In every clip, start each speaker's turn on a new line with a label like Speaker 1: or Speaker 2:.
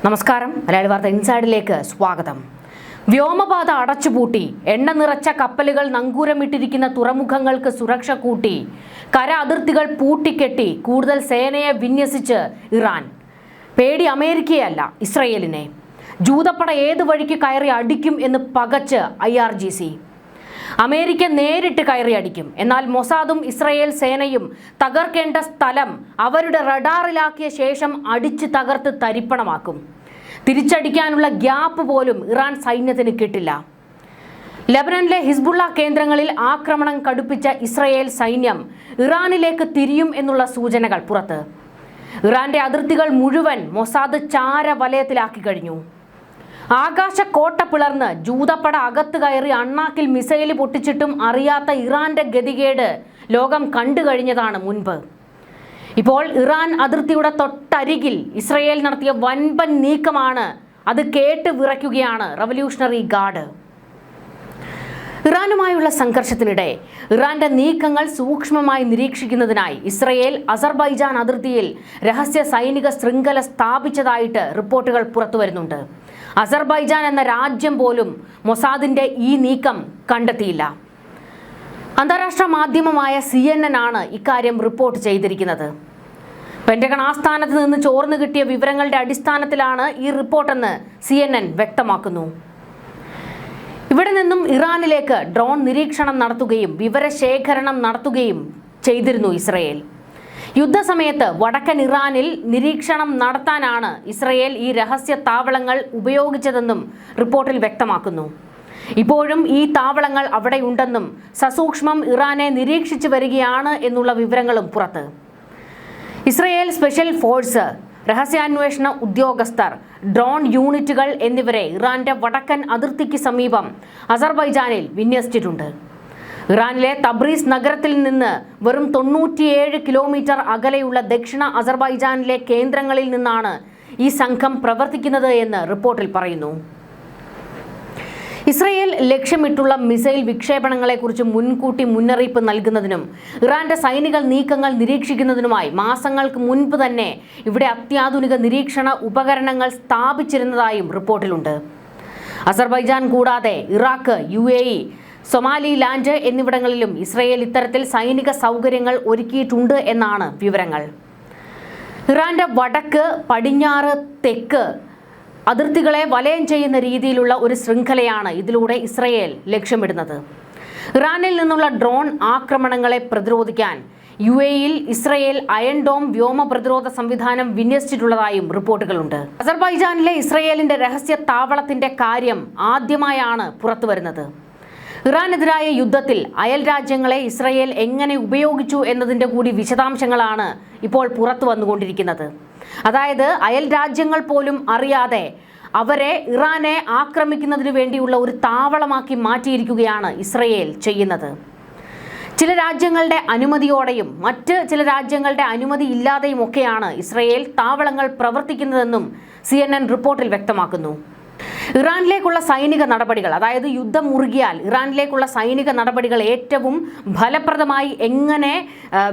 Speaker 1: നമസ്കാരം. മലയാളി വാർത്ത ഇൻസൈഡിലേക്ക് സ്വാഗതം. വ്യോമപാത അടച്ചുപൂട്ടി, എണ്ണ നിറച്ച കപ്പലുകൾ നങ്കൂരമിട്ടിരിക്കുന്ന തുറമുഖങ്ങൾക്ക് സുരക്ഷ കൂട്ടി, കര അതിർത്തികൾ പൂട്ടിക്കെട്ടി കൂടുതൽ സേനയെ വിന്യസിച്ച് ഇറാൻ. പേടി അമേരിക്കയല്ല, ഇസ്രയേലിനെ. ജൂതപ്പട ഏത് വഴിക്ക് കയറി അടിക്കും എന്ന് പകച്ച് IRGC. അമേരിക്ക നേരിട്ട് കയറി അടിക്കും. എന്നാൽ മൊസാദും ഇസ്രയേൽ സേനയും തകർക്കേണ്ട സ്ഥലം അവരുടെ റഡാറിലാക്കിയ ശേഷം അടിച്ച് തകർത്ത് തരിപ്പണമാക്കും. തിരിച്ചടിക്കാനുള്ള ഗ്യാപ്പ് പോലും ഇറാൻ സൈന്യത്തിന് കിട്ടില്ല. ലെബനനിലെ ഹിസ്ബുള്ള കേന്ദ്രങ്ങളിൽ ആക്രമണം കടുപ്പിച്ച ഇസ്രയേൽ സൈന്യം ഇറാനിലേക്ക് തിരിയും എന്നുള്ള സൂചനകൾ പുറത്ത്. ഇറാന്റെ അതിർത്തികൾ മുഴുവൻ മൊസാദ് ചാരവലയത്തിലാക്കി കഴിഞ്ഞു. ആകാശ കോട്ട പിളർന്ന് ജൂതപ്പട അകത്ത് കയറി അണ്ണാക്കിൽ മിസൈൽ പൊട്ടിച്ചിട്ടും അറിയാത്ത ഇറാന്റെ ഗതികേട് ലോകം കണ്ടു കഴിഞ്ഞതാണ് മുൻപ്. ഇപ്പോൾ ഇറാൻ അതിർത്തിയുടെ തൊട്ടരികിൽ ഇസ്രയേൽ നടത്തിയ വൻപൻ നീക്കമാണ്. അത് കേട്ട് വിറയ്ക്കുകയാണ് റവല്യൂഷണറി ഗാർഡ്. ഇറാനുമായുള്ള സംഘർഷത്തിനിടെ ഇറാന്റെ നീക്കങ്ങൾ സൂക്ഷ്മമായി നിരീക്ഷിക്കുന്നതിനായി ഇസ്രയേൽ അസർബൈജാൻ അതിർത്തിയിൽ രഹസ്യ സൈനിക ശൃംഖല സ്ഥാപിച്ചതായിട്ട് റിപ്പോർട്ടുകൾ പുറത്തുവരുന്നുണ്ട്. അസർബൈജാൻ എന്ന രാജ്യം പോലും മൊസാദിന്റെ ഈ നീക്കം കണ്ടെത്തിയില്ല. അന്താരാഷ്ട്ര മാധ്യമമായ CNN ആണ് ഇക്കാര്യം റിപ്പോർട്ട് ചെയ്തിരിക്കുന്നത്. പെന്റഗൺ ആസ്ഥാനത്ത് നിന്ന് ചോർന്നു കിട്ടിയ വിവരങ്ങളുടെ അടിസ്ഥാനത്തിലാണ് ഈ റിപ്പോർട്ടെന്ന് CNN വ്യക്തമാക്കുന്നു. ഇവിടെ നിന്നും ഇറാനിലേക്ക് ഡ്രോൺ നിരീക്ഷണം നടത്തുകയും വിവരശേഖരണം നടത്തുകയും ചെയ്തിരുന്നു ഇസ്രയേൽ. യുദ്ധസമയത്ത് വടക്കൻ ഇറാനിൽ നിരീക്ഷണം നടത്താനാണ് ഇസ്രയേൽ ഈ രഹസ്യ താവളങ്ങൾ ഉപയോഗിച്ചതെന്നും റിപ്പോർട്ടിൽ വ്യക്തമാക്കുന്നു. ഇപ്പോഴും ഈ താവളങ്ങൾ അവിടെയുണ്ടെന്നും സസൂക്ഷ്മം ഇറാനെ നിരീക്ഷിച്ചു വരികയാണ് എന്നുള്ള വിവരങ്ങളും പുറത്ത്. ഇസ്രയേൽ സ്പെഷ്യൽ ഫോഴ്സ്, രഹസ്യാന്വേഷണ ഉദ്യോഗസ്ഥർ, ഡ്രോൺ യൂണിറ്റുകൾ എന്നിവരെ ഇറാന്റെ വടക്കൻ അതിർത്തിക്ക് സമീപം അസർബൈജാനിൽ വിന്യസിച്ചിട്ടുണ്ട്. ഇറാനിലെ തബ്രീസ് നഗരത്തിൽ നിന്ന് വെറും 97 കിലോമീറ്റർ അകലെയുള്ള ദക്ഷിണ അസർബൈജാനിലെ കേന്ദ്രങ്ങളിൽ നിന്നാണ് ഈ സംഘം പ്രവർത്തിക്കുന്നത് എന്ന് റിപ്പോർട്ടിൽ പറയുന്നു. ഇസ്രയേൽ ലക്ഷ്യമിട്ടുള്ള മിസൈൽ വിക്ഷേപണങ്ങളെക്കുറിച്ച് മുൻകൂട്ടി മുന്നറിയിപ്പ് നൽകുന്നതിനും ഇറാന്റെ സൈനിക നീക്കങ്ങൾ നിരീക്ഷിക്കുന്നതിനുമായി മാസങ്ങൾക്ക് മുൻപ് തന്നെ ഇവിടെ അത്യാധുനിക നിരീക്ഷണ ഉപകരണങ്ങൾ സ്ഥാപിച്ചിരുന്നതായും റിപ്പോർട്ടിലുണ്ട്. അസർബൈജാൻ കൂടാതെ ഇറാഖ്, UAE, സൊമാലിലാൻഡ് എന്നിവിടങ്ങളിലും ഇസ്രയേൽ ഇത്തരത്തിൽ സൈനിക സൗകര്യങ്ങൾ ഒരുക്കിയിട്ടുണ്ട് എന്നാണ് വിവരങ്ങൾ. ഇറാന്റെ വടക്ക്, പടിഞ്ഞാറ്, തെക്ക് അതിർത്തികളെ വലയം ചെയ്യുന്ന രീതിയിലുള്ള ഒരു ശൃംഖലയാണ് ഇതിലൂടെ ഇസ്രയേൽ ലക്ഷ്യമിടുന്നത്. ഇറാനിൽ നിന്നുള്ള ഡ്രോൺ ആക്രമണങ്ങളെ പ്രതിരോധിക്കാൻ UAEയിൽ ഇസ്രയേൽ അയൺ ഡോം വ്യോമ പ്രതിരോധ സംവിധാനം വിന്യസിച്ചിട്ടുള്ളതായും റിപ്പോർട്ടുകളുണ്ട്. അസർബൈജാനിലെ ഇസ്രയേലിന്റെ രഹസ്യ താവളത്തിന്റെ കാര്യം ആദ്യമായാണ് പുറത്തുവരുന്നത്. ഇറാനെതിരായ യുദ്ധത്തിൽ അയൽ രാജ്യങ്ങളെ ഇസ്രയേൽ എങ്ങനെ ഉപയോഗിച്ചു എന്നതിൻ്റെ കൂടി വിശദാംശങ്ങളാണ് ഇപ്പോൾ പുറത്തു വന്നുകൊണ്ടിരിക്കുന്നത്. അതായത് അയൽ രാജ്യങ്ങൾ പോലും അറിയാതെ അവരെ ഇറാനെ ആക്രമിക്കുന്നതിന് വേണ്ടിയുള്ള ഒരു താവളമാക്കി മാറ്റിയിരിക്കുകയാണ് ഇസ്രയേൽ ചെയ്യുന്നത്. ചില രാജ്യങ്ങളുടെ അനുമതിയോടെയും മറ്റ് ചില രാജ്യങ്ങളുടെ അനുമതി ഇല്ലാതെയും ഒക്കെയാണ് ഇസ്രയേൽ താവളങ്ങൾ പ്രവർത്തിക്കുന്നതെന്നും CNN റിപ്പോർട്ടിൽ വ്യക്തമാക്കുന്നു. ഇറാനിലേക്കുള്ള സൈനിക നടപടികൾ, അതായത് യുദ്ധം മുറുകിയാൽ ഇറാനിലേക്കുള്ള സൈനിക നടപടികൾ ഏറ്റവും ഫലപ്രദമായി എങ്ങനെ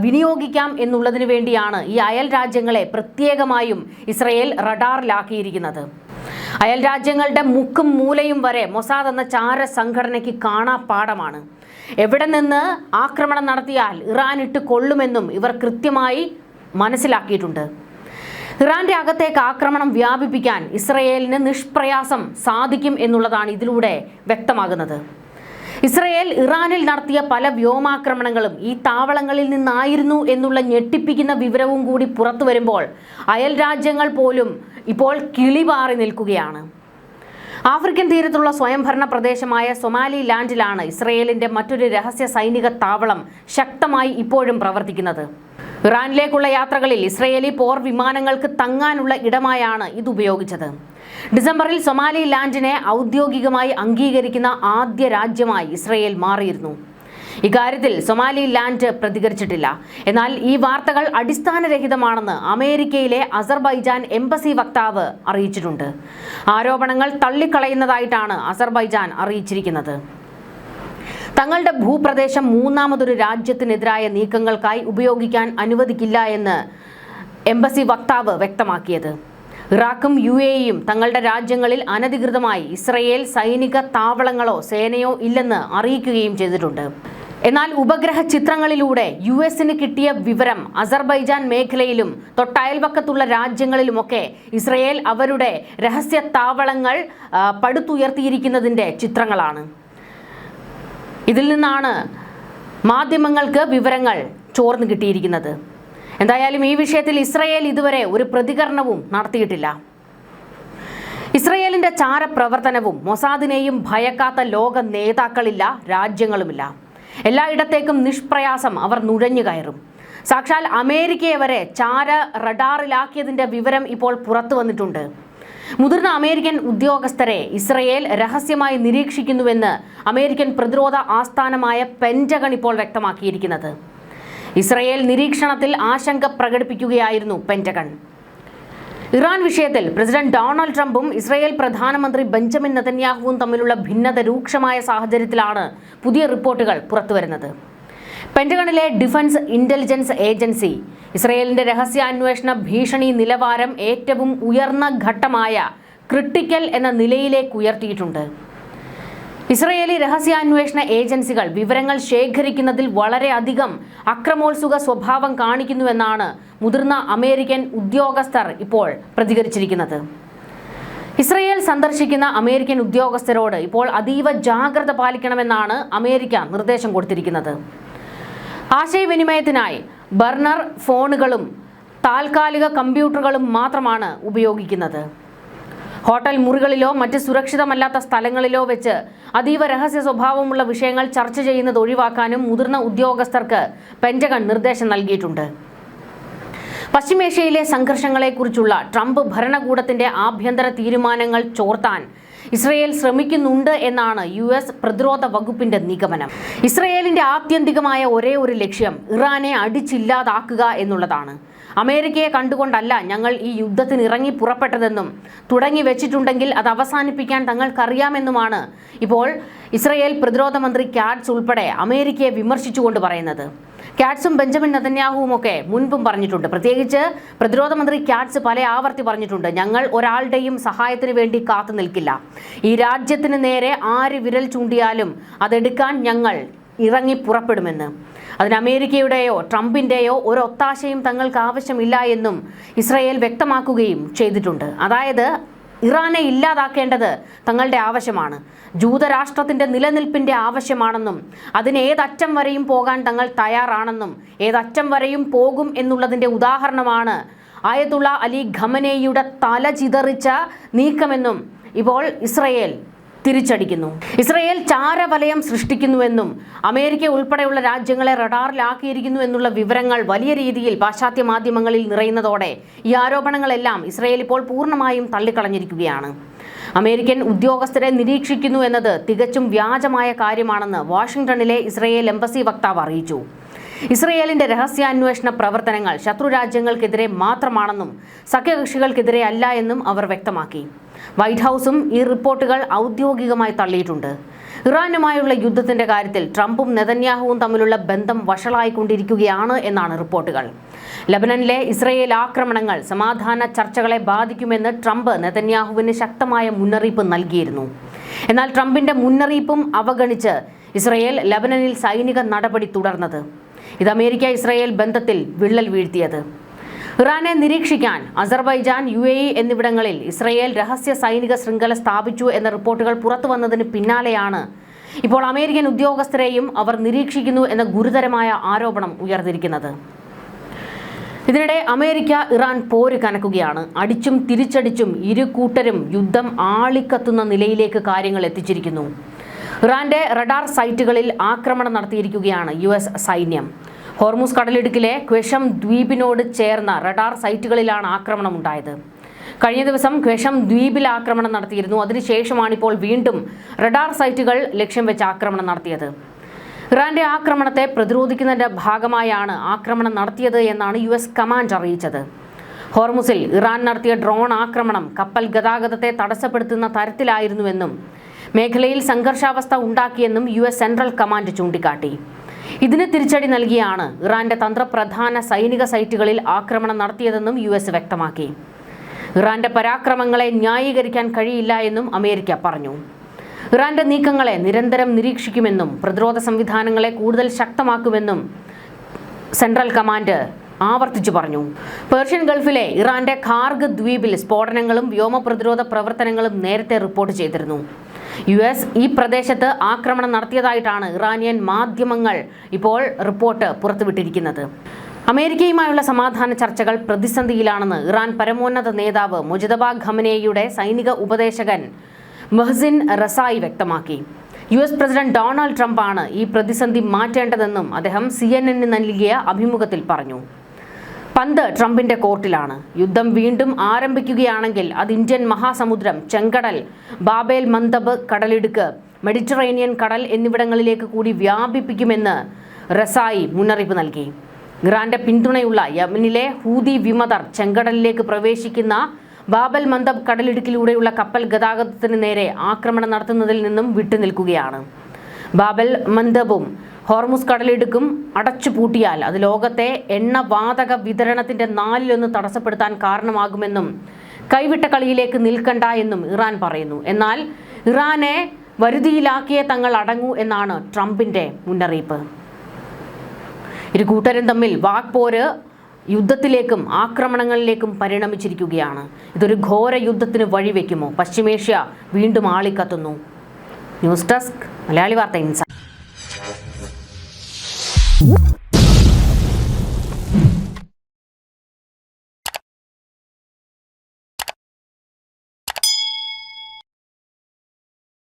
Speaker 1: വിനിയോഗിക്കാം എന്നുള്ളതിന് വേണ്ടിയാണ് ഈ അയൽ രാജ്യങ്ങളെ പ്രത്യേകമായും ഇസ്രയേൽ റഡാറിലാക്കിയിരിക്കുന്നത്. അയൽ രാജ്യങ്ങളുടെ മുക്കും മൂലയും വരെ മൊസാദ് എന്ന ചാര സംഘടനയ്ക്ക് കാണാപ്പാഠമാണ്. എവിടെ നിന്ന് ആക്രമണം നടത്തിയാൽ ഇറാൻ ഇട്ട് കൊള്ളുമെന്നും ഇവർ കൃത്യമായി മനസ്സിലാക്കിയിട്ടുണ്ട്. ഇറാന്റെ അകത്തേക്ക് ആക്രമണം വ്യാപിപ്പിക്കാൻ ഇസ്രയേലിന് നിഷ്പ്രയാസം സാധിക്കും എന്നുള്ളതാണ് ഇതിലൂടെ വ്യക്തമാകുന്നത്. ഇസ്രയേൽ ഇറാനിൽ നടത്തിയ പല വ്യോമാക്രമണങ്ങളും ഈ താവളങ്ങളിൽ നിന്നായിരുന്നു എന്നുള്ള ഞെട്ടിപ്പിക്കുന്ന വിവരവും കൂടി പുറത്തു വരുമ്പോൾ അയൽ രാജ്യങ്ങൾ പോലും ഇപ്പോൾ കിളിപാറി നിൽക്കുകയാണ്. ആഫ്രിക്കൻ തീരത്തുള്ള സ്വയംഭരണ പ്രദേശമായ സൊമാലിലാൻഡിലാണ് ഇസ്രയേലിന്റെ മറ്റൊരു രഹസ്യ സൈനിക താവളം ശക്തമായി ഇപ്പോഴും പ്രവർത്തിക്കുന്നത്. ഇറാനിലേക്കുള്ള യാത്രകളിൽ ഇസ്രയേലി പോർ വിമാനങ്ങൾക്ക് തങ്ങാനുള്ള ഇടമായാണ് ഇത് ഉപയോഗിച്ചത്. ഡിസംബറിൽ സൊമാലിലാൻഡിനെ ഔദ്യോഗികമായി അംഗീകരിക്കുന്ന ആദ്യ രാജ്യമായി ഇസ്രയേൽ മാറിയിരുന്നു. ഇക്കാര്യത്തിൽ സൊമാലിലാൻഡ് പ്രതികരിച്ചിട്ടില്ല. എന്നാൽ ഈ വാർത്തകൾ അടിസ്ഥാനരഹിതമാണെന്ന് അമേരിക്കയിലെ അസർബൈജാൻ എംബസി വക്താവ് അറിയിച്ചിട്ടുണ്ട്. ആരോപണങ്ങൾ തള്ളിക്കളയുന്നതായിട്ടാണ് അസർബൈജാൻ അറിയിച്ചിരിക്കുന്നത്. തങ്ങളുടെ ഭൂപ്രദേശം മൂന്നാമതൊരു രാജ്യത്തിനെതിരായ നീക്കങ്ങൾക്കായി ഉപയോഗിക്കാൻ അനുവദിക്കില്ല എന്ന് എംബസി വക്താവ് വ്യക്തമാക്കിയത്. ഇറാഖും UAEയും തങ്ങളുടെ രാജ്യങ്ങളിൽ അനധികൃതമായി ഇസ്രയേൽ സൈനിക താവളങ്ങളോ സേനയോ ഇല്ലെന്ന് അറിയിക്കുകയും ചെയ്തിട്ടുണ്ട്. എന്നാൽ ഉപഗ്രഹ ചിത്രങ്ങളിലൂടെ US-ന് കിട്ടിയ വിവരം അസർബൈജാൻ മേഖലയിലും തൊട്ടയൽവക്കത്തുള്ള രാജ്യങ്ങളിലുമൊക്കെ ഇസ്രയേൽ അവരുടെ രഹസ്യ താവളങ്ങൾ പടുത്തുയർത്തിയിരിക്കുന്നതിൻ്റെ ചിത്രങ്ങളാണ്. ഇതിൽ നിന്നാണ് മാധ്യമങ്ങൾക്ക് വിവരങ്ങൾ ചോർന്നു കിട്ടിയിരിക്കുന്നത്. എന്തായാലും ഈ വിഷയത്തിൽ ഇസ്രയേൽ ഇതുവരെ ഒരു പ്രതികരണവും നടത്തിയിട്ടില്ല. ഇസ്രയേലിന്റെ ചാരപ്രവർത്തനവും മൊസാദിനെയും ഭയക്കാത്ത ലോക നേതാക്കളില്ല, രാജ്യങ്ങളുമില്ല. എല്ലായിടത്തേക്കും നിഷ്പ്രയാസം അവർ നുഴഞ്ഞു കയറും. സാക്ഷാൽ അമേരിക്കയെ വരെ ചാര റഡാറിലാക്കിയതിന്റെ വിവരം ഇപ്പോൾ പുറത്തു വന്നിട്ടുണ്ട്. മുതിർന്ന അമേരിക്കൻ ഉദ്യോഗസ്ഥരെ ഇസ്രയേൽ രഹസ്യമായി നിരീക്ഷിക്കുന്നുവെന്ന് അമേരിക്കൻ പ്രതിരോധ ആസ്ഥാനമായ പെന്റഗൺ ഇപ്പോൾ വ്യക്തമാക്കിയിരിക്കുന്നത്. ഇസ്രയേൽ നിരീക്ഷണത്തിൽ ആശങ്ക പ്രകടിപ്പിക്കുകയായിരുന്നു പെന്റഗൺ. ഇറാൻ വിഷയത്തിൽ പ്രസിഡന്റ് ഡൊണാൾഡ് ട്രംപും ഇസ്രയേൽ പ്രധാനമന്ത്രി ബെഞ്ചമിൻ നെതന്യാഹുവും തമ്മിലുള്ള ഭിന്നത രൂക്ഷമായ സാഹചര്യത്തിലാണ് പുതിയ റിപ്പോർട്ടുകൾ പുറത്തുവരുന്നത്. പെന്റഗണിലെ ഡിഫൻസ് ഇന്റലിജൻസ് ഏജൻസി ഇസ്രയേലിന്റെ രഹസ്യാന്വേഷണ ഭീഷണി നിലവാരം ഏറ്റവും ഉയർന്ന ഘട്ടമായ ക്രിട്ടിക്കൽ എന്ന നിലയിലേക്ക് ഉയർത്തിയിട്ടുണ്ട്. ഇസ്രയേലി രഹസ്യാന്വേഷണ ഏജൻസികൾ വിവരങ്ങൾ ശേഖരിക്കുന്നതിൽ വളരെയധികം അക്രമോത്സുക സ്വഭാവം കാണിക്കുന്നുവെന്നാണ് മുതിർന്ന അമേരിക്കൻ ഉദ്യോഗസ്ഥർ ഇപ്പോൾ പ്രതികരിച്ചിരിക്കുന്നത്. ഇസ്രയേൽ സന്ദർശിക്കുന്ന അമേരിക്കൻ ഉദ്യോഗസ്ഥരോട് ഇപ്പോൾ അതീവ ജാഗ്രത പാലിക്കണമെന്നാണ് അമേരിക്ക നിർദ്ദേശം കൊടുത്തിരിക്കുന്നത്. ആശയവിനിമയത്തിനായി ബർണർ ഫോണുകളും താൽക്കാലിക കമ്പ്യൂട്ടറുകളും മാത്രമാണ് ഉപയോഗിക്കുന്നത്. ഹോട്ടൽ മുറികളിലോ മറ്റ് സുരക്ഷിതമല്ലാത്ത സ്ഥലങ്ങളിലോ വെച്ച് അതീവ രഹസ്യ സ്വഭാവമുള്ള വിഷയങ്ങൾ ചർച്ച ചെയ്യുന്നത് ഒഴിവാക്കാനും മുതിർന്ന ഉദ്യോഗസ്ഥർക്ക് പെന്റഗൺ നിർദ്ദേശം നൽകിയിട്ടുണ്ട്. പശ്ചിമേഷ്യയിലെ സംഘർഷങ്ങളെക്കുറിച്ചുള്ള ട്രംപ് ഭരണകൂടത്തിന്റെ ആഭ്യന്തര തീരുമാനങ്ങൾ ചോർത്താൻ ഇസ്രയേൽ ശ്രമിക്കുന്നുണ്ട് എന്നാണ് US പ്രതിരോധ വകുപ്പിന്റെ നിഗമനം. ഇസ്രയേലിന്റെ ആത്യന്തികമായ ഒരേ ഒരു ലക്ഷ്യം ഇറാനെ അടിച്ചില്ലാതാക്കുക എന്നുള്ളതാണ്. അമേരിക്കയെ കണ്ടുകൊണ്ടല്ല ഞങ്ങൾ ഈ യുദ്ധത്തിന് ഇറങ്ങി പുറപ്പെട്ടതെന്നും തുടങ്ങി വെച്ചിട്ടുണ്ടെങ്കിൽ അത് അവസാനിപ്പിക്കാൻ തങ്ങൾക്കറിയാമെന്നുമാണ് ഇപ്പോൾ ഇസ്രയേൽ പ്രതിരോധ മന്ത്രി കാറ്റ്സ് ഉൾപ്പെടെ അമേരിക്കയെ വിമർശിച്ചുകൊണ്ട് പറയുന്നത്. കാറ്റ്സും ബെഞ്ചമിൻ നെതന്യാഹുവും ഒക്കെ മുൻപും പറഞ്ഞിട്ടുണ്ട്. പ്രത്യേകിച്ച് പ്രതിരോധ മന്ത്രി കാറ്റ്സ് പല ആവർത്തി പറഞ്ഞിട്ടുണ്ട്, ഞങ്ങൾ ഒരാളുടെയും സഹായത്തിന് വേണ്ടി കാത്തു നിൽക്കില്ല. ഈ രാജ്യത്തിന് നേരെ ആര് വിരൽ ചൂണ്ടിയാലും അതെടുക്കാൻ ഞങ്ങൾ ഇറങ്ങി പുറപ്പെടുമെന്ന്. അതിന് അമേരിക്കയുടെയോ ട്രംപിന്റെയോ ഒരു ഒത്താശയും തങ്ങൾക്ക് ആവശ്യമില്ല എന്നും ഇസ്രയേൽ വ്യക്തമാക്കുകയും ചെയ്തിട്ടുണ്ട്. അതായത് ഇറാനെ ഇല്ലാതാക്കേണ്ടത് തങ്ങളുടെ ആവശ്യമാണ്, ജൂതരാഷ്ട്രത്തിന്റെ നിലനിൽപ്പിന്റെ ആവശ്യമാണെന്നും അതിന് ഏതറ്റം വരെയും പോകാൻ തങ്ങൾ തയ്യാറാണെന്നും ഏതറ്റം വരെയും പോകും എന്നുള്ളതിന്റെ ഉദാഹരണമാണ് ആയതുള്ള അലി ഖമനേയിയുടെ തല ചിതറിച്ച നീക്കമെന്നും ഇപ്പോൾ ഇസ്രയേൽ തിരിച്ചടിക്കുന്നു. ഇസ്രയേൽ ചാരവലയം സൃഷ്ടിക്കുന്നുവെന്നും അമേരിക്ക ഉൾപ്പെടെയുള്ള രാജ്യങ്ങളെ റഡാറിലാക്കിയിരിക്കുന്നു എന്നുള്ള വിവരങ്ങൾ വലിയ രീതിയിൽ പാശ്ചാത്യ മാധ്യമങ്ങളിൽ നിറയുന്നതോടെ ഈ ആരോപണങ്ങളെല്ലാം ഇസ്രയേൽ ഇപ്പോൾ പൂർണ്ണമായും തള്ളിക്കളഞ്ഞിരിക്കുകയാണ്. അമേരിക്കൻ ഉദ്യോഗസ്ഥരെ നിരീക്ഷിക്കുന്നു എന്നത് തികച്ചും വ്യാജമായ കാര്യമാണെന്ന് വാഷിംഗ്ടണിലെ ഇസ്രയേൽ എംബസി വക്താവ് അറിയിച്ചു. ഇസ്രയേലിന്റെ രഹസ്യാന്വേഷണ പ്രവർത്തനങ്ങൾ ശത്രുരാജ്യങ്ങൾക്കെതിരെ മാത്രമാണെന്നും സഖ്യകക്ഷികൾക്കെതിരെ അല്ല എന്നും അവർ വ്യക്തമാക്കി. വൈറ്റ് ഹൗസും ഈ റിപ്പോർട്ടുകൾ ഔദ്യോഗികമായി തള്ളിയിട്ടുണ്ട്. ഇറാനുമായുള്ള യുദ്ധത്തിന്റെ കാര്യത്തിൽ ട്രംപും നെതന്യാഹുവും തമ്മിലുള്ള ബന്ധം വഷളായിക്കൊണ്ടിരിക്കുകയാണ് എന്നാണ് റിപ്പോർട്ടുകൾ. ലബനനിലെ ഇസ്രയേൽ ആക്രമണങ്ങൾ സമാധാന ചർച്ചകളെ ബാധിക്കുമെന്ന് ട്രംപ് നെതന്യാഹുവിന് ശക്തമായ മുന്നറിയിപ്പ് നൽകിയിരുന്നു. എന്നാൽ ട്രംപിന്റെ മുന്നറിയിപ്പും അവഗണിച്ച് ഇസ്രയേൽ ലബനനിൽ സൈനിക നടപടി തുടർന്നത്. ഇത് അമേരിക്ക ഇസ്രയേൽ ബന്ധത്തിൽ വിള്ളൽ വീഴ്ത്തിയത്. ഇറാനെ നിരീക്ഷിക്കാൻ അസർബൈജാൻ, UAE എന്നിവിടങ്ങളിൽ ഇസ്രയേൽ രഹസ്യ സൈനിക ശൃംഖല സ്ഥാപിച്ചു എന്ന റിപ്പോർട്ടുകൾ പുറത്തു വന്നതിന് പിന്നാലെയാണ് ഇപ്പോൾ അമേരിക്കൻ ഉദ്യോഗസ്ഥരെയും അവർ നിരീക്ഷിക്കുന്നു എന്ന ഗുരുതരമായ ആരോപണം ഉയർന്നിരിക്കുന്നത്. ഇതിനിടെ അമേരിക്ക ഇറാൻ പോര് കനക്കുകയാണ്. അടിച്ചും തിരിച്ചടിച്ചും ഇരു കൂട്ടരും യുദ്ധം ആളിക്കത്തുന്ന നിലയിലേക്ക് കാര്യങ്ങൾ എത്തിച്ചിരിക്കുന്നു. ഇറാന്റെ റഡാർ സൈറ്റുകളിൽ ആക്രമണം നടത്തിയിരിക്കുകയാണ് US സൈന്യം. ഹോർമുസ് കടലിടുക്കിലെ ക്വെഷം ദ്വീപിനോട് ചേർന്ന റഡാർ സൈറ്റുകളിലാണ് ആക്രമണം ഉണ്ടായത്. കഴിഞ്ഞ ദിവസം ക്വെഷം ദ്വീപിൽ ആക്രമണം നടത്തിയിരുന്നു. അതിനുശേഷമാണ് ഇപ്പോൾ വീണ്ടും റഡാർ സൈറ്റുകൾ ലക്ഷ്യം വെച്ച് ആക്രമണം നടത്തിയത്. ഇറാന്റെ ആക്രമണത്തെ പ്രതിരോധിക്കുന്നതിന്റെ ഭാഗമായാണ് ആക്രമണം നടത്തിയത് എന്നാണ് US കമാൻഡ് അറിയിച്ചത്. ഹോർമുസിൽ ഇറാൻ നടത്തിയ ഡ്രോൺ ആക്രമണം കപ്പൽ ഗതാഗതത്തെ തടസ്സപ്പെടുത്തുന്ന തരത്തിലായിരുന്നുവെന്നും മേഖലയിൽ സംഘർഷാവസ്ഥ ഉണ്ടാക്കിയെന്നും US സെൻട്രൽ കമാൻഡ് ചൂണ്ടിക്കാട്ടി. ഇതിന് തിരിച്ചടി നൽകിയാണ് ഇറാന്റെ തന്ത്രപ്രധാന സൈനിക സൈറ്റുകളിൽ ആക്രമണം നടത്തിയതെന്നും US വ്യക്തമാക്കി. ഇറാന്റെ പരാക്രമങ്ങളെ ന്യായീകരിക്കാൻ കഴിയില്ല എന്നും അമേരിക്ക പറഞ്ഞു. ഇറാന്റെ നീക്കങ്ങളെ നിരന്തരം നിരീക്ഷിക്കുമെന്നും പ്രതിരോധ സംവിധാനങ്ങളെ കൂടുതൽ ശക്തമാക്കുമെന്നും സെൻട്രൽ കമാൻഡ് ആവർത്തിച്ചു പറഞ്ഞു. പേർഷ്യൻ ഗൾഫിലെ ഇറാന്റെ ഖാർഗ് ദ്വീപിൽ സ്ഫോടനങ്ങളും വ്യോമ പ്രതിരോധ പ്രവർത്തനങ്ങളും നേരത്തെ റിപ്പോർട്ട് ചെയ്തിരുന്നു. US ഈ പ്രദേശത്ത് ആക്രമണം നടത്തിയതായിട്ടാണ് ഇറാനിയൻ മാധ്യമങ്ങൾ ഇപ്പോൾ റിപ്പോർട്ട് പുറത്തുവിട്ടിരിക്കുന്നത്. അമേരിക്കയുമായുള്ള സമാധാന ചർച്ചകൾ പ്രതിസന്ധിയിലാണെന്ന് ഇറാൻ പരമോന്നത നേതാവ് മുജതബ ഖമനേയിയുടെ സൈനിക ഉപദേശകൻ മെഹ്സിൻ റസായി വ്യക്തമാക്കി. US പ്രസിഡന്റ് ഡൊണാൾഡ് ട്രംപാണ് ഈ പ്രതിസന്ധി മാറ്റേണ്ടതെന്നും അദ്ദേഹം CNN നൽകിയ അഭിമുഖത്തിൽ പറഞ്ഞു. പന്ത് ട്രംപിന്റെ കോർട്ടിലാണ്. യുദ്ധം വീണ്ടും ആരംഭിക്കുകയാണെങ്കിൽ അത് ഇന്ത്യൻ മഹാസമുദ്രം, ചെങ്കടൽ, ബാബേൽ മന്ദബ് കടലിടുക്ക്, മെഡിറ്ററേനിയൻ കടൽ എന്നിവിടങ്ങളിലേക്ക് കൂടി വ്യാപിപ്പിക്കുമെന്ന് റസായി മുന്നറിയിപ്പ് നൽകി. ഇറാന്റെ പിന്തുണയുള്ള യമനിലെ ഹൂതി വിമതർ ചെങ്കടലിലേക്ക് പ്രവേശിക്കുന്ന ബാബൽ മന്ദബ് കടലിടുക്കിലൂടെയുള്ള കപ്പൽ ഗതാഗതത്തിന് നേരെ ആക്രമണം നടത്തുന്നതിൽ നിന്നും വിട്ടുനിൽക്കുകയാണ്. ബാബൽ മന്ദബും ഹോർമുസ് കടലിടുക്കും അടച്ചുപൂട്ടിയാൽ അത് ലോകത്തെ എണ്ണവാതക വിതരണത്തിന്റെ 4/1 തടസ്സപ്പെടുത്താൻ കാരണമാകുമെന്നും കൈവിട്ട കളിയിലേക്ക് നിൽക്കണ്ട എന്നും ഇറാൻ പറയുന്നു. എന്നാൽ ഇറാനെ വരുതിയിലാക്കിയേ തങ്ങൾ അടങ്ങൂ എന്നാണ് ട്രംപിന്റെ മുന്നറിയിപ്പ്. ഇരു കൂട്ടരും തമ്മിൽ വാക്പോര് യുദ്ധത്തിലേക്കും ആക്രമണങ്ങളിലേക്കും പരിണമിച്ചിരിക്കുകയാണ്. ഇതൊരു ഘോര യുദ്ധത്തിന് വഴിവെക്കുമോ? പശ്ചിമേഷ്യ വീണ്ടും ആളിക്കത്തുന്നു. ന്യൂസ് ഡെസ്ക് മലയാളി വാർത്ത ഇൻസൈഡ്.